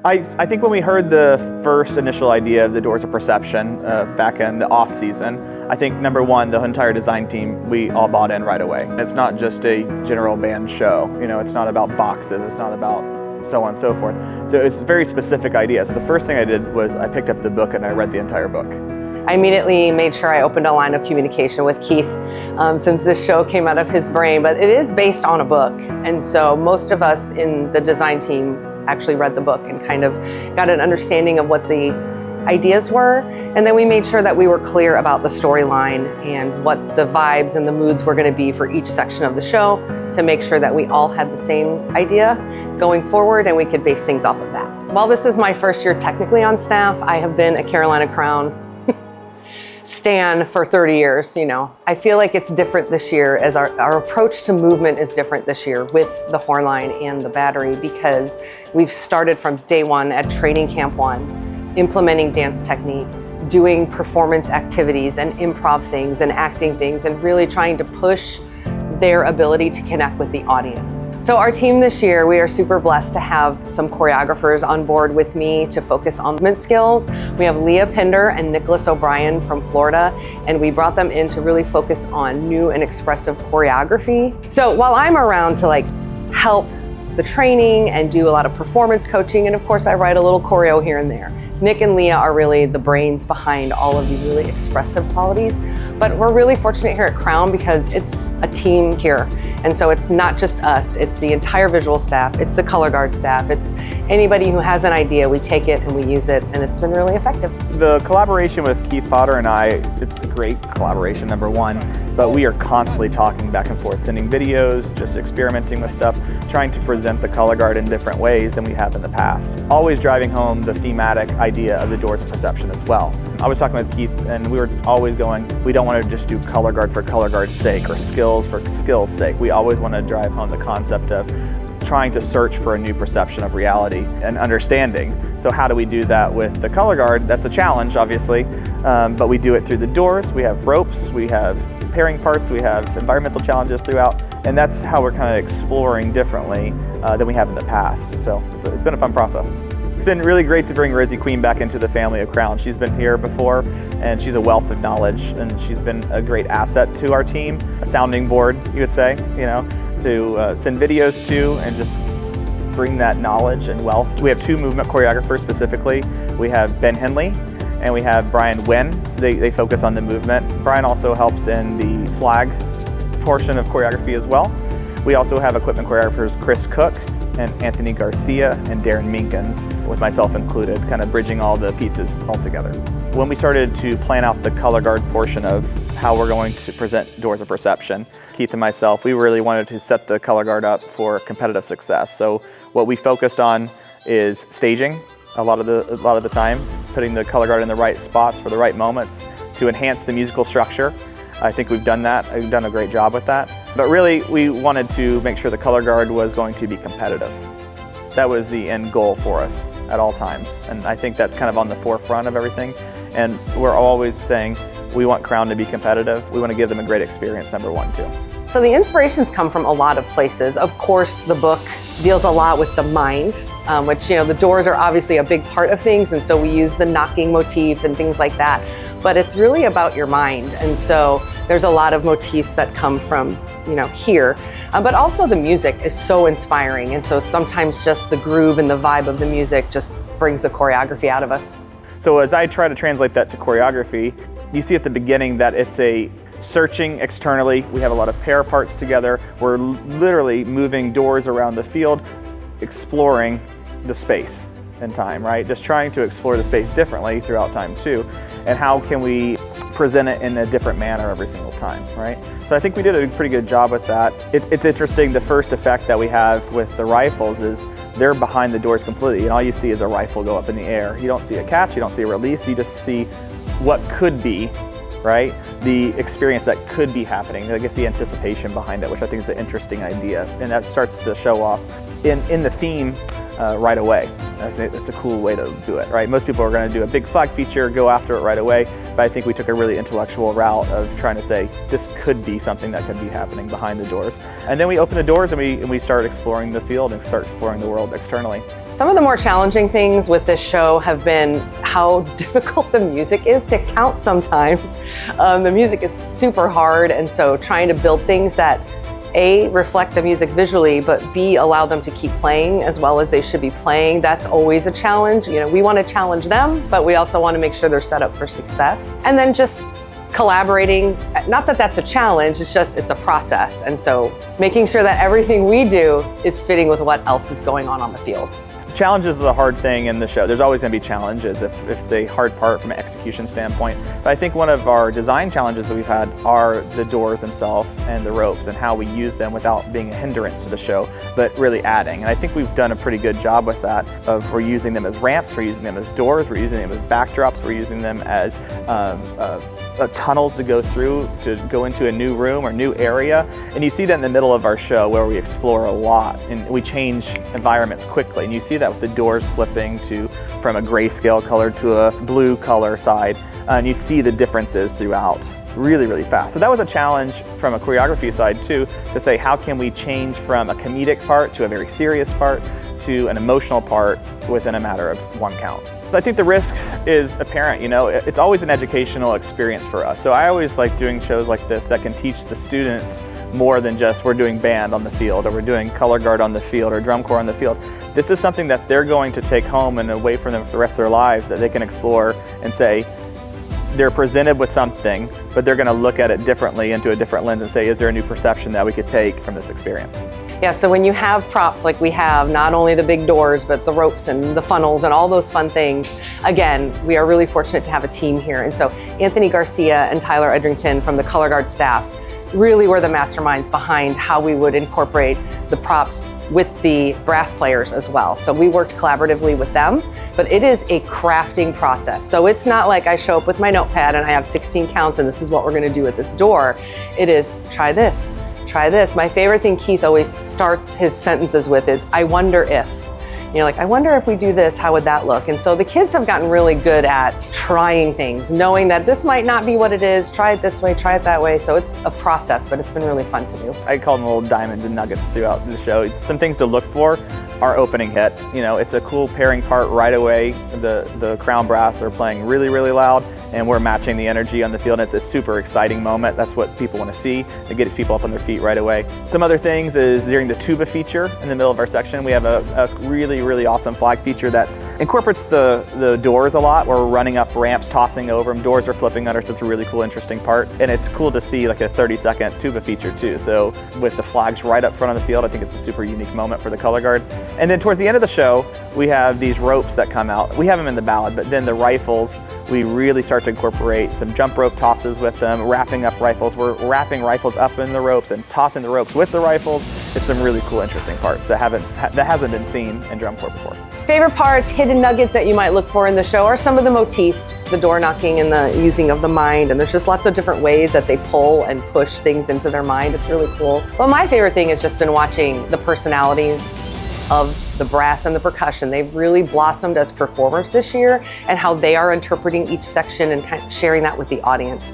I think when we heard the first initial idea of the Doors of Perception back in the off season, I think number one, the entire design team, we all bought in right away. It's not just a general band show. You know, it's not about boxes. It's not about so on and so forth. So it's a very specific idea. So the first thing I did was I picked up the book and I read the entire book. I immediately made sure I opened a line of communication with Keith since this show came out of his brain, but it is based on a book. And so most of us in the design team actually read the book and kind of got an understanding of what the ideas were. And then we made sure that we were clear about the storyline and what the vibes and the moods were going to be for each section of the show to make sure that we all had the same idea going forward and we could base things off of that. While this is my first year technically on staff, I have been a Carolina Crown stan for 30 years, you know. I feel like it's different this year as our approach to movement is different this year with the horn line and the battery because we've started from day one at training camp 1, implementing dance technique, doing performance activities and improv things and acting things and really trying to push their ability to connect with the audience. So our team this year, we are super blessed to have some choreographers on board with me to focus on movement skills. We have Leah Pinder and Nicholas O'Brien from Florida, and we brought them in to really focus on new and expressive choreography. So while I'm around to like help the training and do a lot of performance coaching, and of course I write a little choreo here and there, Nick and Leah are really the brains behind all of these really expressive qualities. But we're really fortunate here at Crown because it's a team here. And so it's not just us, it's the entire visual staff, it's the color guard staff, it's anybody who has an idea, we take it and we use it, and it's been really effective. The collaboration with Keith Potter and I, it's a great collaboration, number one, but we are constantly talking back and forth, sending videos, just experimenting with stuff, trying to present the color guard in different ways than we have in the past. Always driving home the thematic idea of the Doors of Perception as well. I was talking with Keith and we were always going, we don't want to just do color guard for color guard's sake or skills for skills' sake. We always want to drive home the concept of trying to search for a new perception of reality and understanding. So how do we do that with the color guard? That's a challenge, obviously, but we do it through the doors. We have ropes, we have pairing parts, we have environmental challenges throughout, and that's how we're kind of exploring differently than we have in the past. So it's been a fun process. It's been really great to bring Rosie Queen back into the family of Crown. She's been here before, and she's a wealth of knowledge, and she's been a great asset to our team, a sounding board, you would say, you know, to send videos to and just bring that knowledge and wealth. We have 2 movement choreographers specifically. We have Ben Henley and we have Brian Winn. They focus on the movement. Brian also helps in the flag portion of choreography as well. We also have equipment choreographers Chris Cook and Anthony Garcia and Darren Mickens, with myself included, kind of bridging all the pieces all together. When we started to plan out the color guard portion of how we're going to present Doors of Perception, Keith and myself, we really wanted to set the color guard up for competitive success. So what we focused on is staging a lot of the time, putting the color guard in the right spots for the right moments to enhance the musical structure. I think we've done that. We've done a great job with that. But really, we wanted to make sure the color guard was going to be competitive. That was the end goal for us at all times. And I think that's kind of on the forefront of everything. And we're always saying, we want Crown to be competitive. We want to give them a great experience, number one, too. So the inspirations come from a lot of places. Of course, the book deals a lot with the mind, which, you know, the doors are obviously a big part of things, and so we use the knocking motif and things like that. But it's really about your mind, and so there's a lot of motifs that come from, you know, here. But also the music is so inspiring, and so sometimes just the groove and the vibe of the music just brings the choreography out of us. So as I try to translate that to choreography, you see at the beginning that it's a searching externally. We have a lot of pair parts together. We're literally moving doors around the field, exploring the space and time, right? Just trying to explore the space differently throughout time too. And how can we present it in a different manner every single time, right? So I think we did a pretty good job with that. It's interesting, the first effect that we have with the rifles is they're behind the doors completely, and all you see is a rifle go up in the air. You don't see a catch, you don't see a release, you just see what could be, right? The experience that could be happening, I guess the anticipation behind it, which I think is an interesting idea. And that starts the show off. In the theme, right away. I think that's a cool way to do it, right? Most people are going to do a big flag feature, go after it right away, but I think we took a really intellectual route of trying to say this could be something that could be happening behind the doors. And then we open the doors and we start exploring the field and start exploring the world externally. Some of the more challenging things with this show have been how difficult the music is to count sometimes. The music is super hard, and so trying to build things that A, reflect the music visually, but B, allow them to keep playing as well as they should be playing, that's always a challenge. You know, we want to challenge them, but we also want to make sure they're set up for success. And then just collaborating, not that that's a challenge, it's a process. And so making sure that everything we do is fitting with what else is going on the field. Challenges is a hard thing in the show. There's always going to be challenges if it's a hard part from an execution standpoint. But I think one of our design challenges that we've had are the doors themselves and the ropes and how we use them without being a hindrance to the show, but really adding. And I think we've done a pretty good job with that. We're using them as ramps, we're using them as doors, we're using them as backdrops, we're using them as tunnels to go through to go into a new room or new area. And you see that in the middle of our show where we explore a lot and we change environments quickly. And you see that with the doors flipping from a grayscale color to a blue color side. And you see the differences throughout really, really fast. So that was a challenge from a choreography side too, to say how can we change from a comedic part to a very serious part to an emotional part within a matter of one count. I think the risk is apparent, you know, it's always an educational experience for us. So I always like doing shows like this that can teach the students more than just we're doing band on the field or we're doing color guard on the field or drum corps on the field. This is something that they're going to take home and away from them for the rest of their lives that they can explore and say, they're presented with something, but they're going to look at it differently into a different lens and say, is there a new perception that we could take from this experience? Yeah, so when you have props like we have, not only the big doors, but the ropes and the funnels and all those fun things, again, we are really fortunate to have a team here. And so Anthony Garcia and Tyler Edrington from the color guard staff really were the masterminds behind how we would incorporate the props with the brass players as well. So we worked collaboratively with them, but it is a crafting process. So it's not like I show up with my notepad and I have 16 counts and this is what we're gonna do at this door. It is, try this, try this. My favorite thing Keith always starts his sentences with is, I wonder if. You know, like, I wonder if we do this, how would that look? And so the kids have gotten really good at trying things, knowing that this might not be what it is, try it this way, try it that way. So it's a process, but it's been really fun to do. I call them little diamonds and nuggets throughout the show. Some things to look for, our opening hit. You know, it's a cool pairing part right away. The crown brass are playing really, really loud, and we're matching the energy on the field. And it's a super exciting moment. That's what people want to see. They get people up on their feet right away. Some other things is during the tuba feature in the middle of our section, we have a really, really awesome flag feature that incorporates the doors a lot. We're running up ramps, tossing over them. Doors are flipping under, so it's a really cool, interesting part. And it's cool to see like a 30-second tuba feature too. So with the flags right up front of the field, I think it's a super unique moment for the color guard. And then towards the end of the show, we have these ropes that come out. We have them in the ballad, but then the rifles, we really start to incorporate some jump rope tosses with them, wrapping up rifles. We're wrapping rifles up in the ropes and tossing the ropes with the rifles. It's some really cool, interesting parts that hasn't been seen in drum corps before. Favorite parts, hidden nuggets that you might look for in the show are some of the motifs, the door knocking and the using of the mind. And there's just lots of different ways that they pull and push things into their mind. It's really cool. But my favorite thing has just been watching the personalities of the brass and the percussion. They've really blossomed as performers this year and how they are interpreting each section and kind of sharing that with the audience.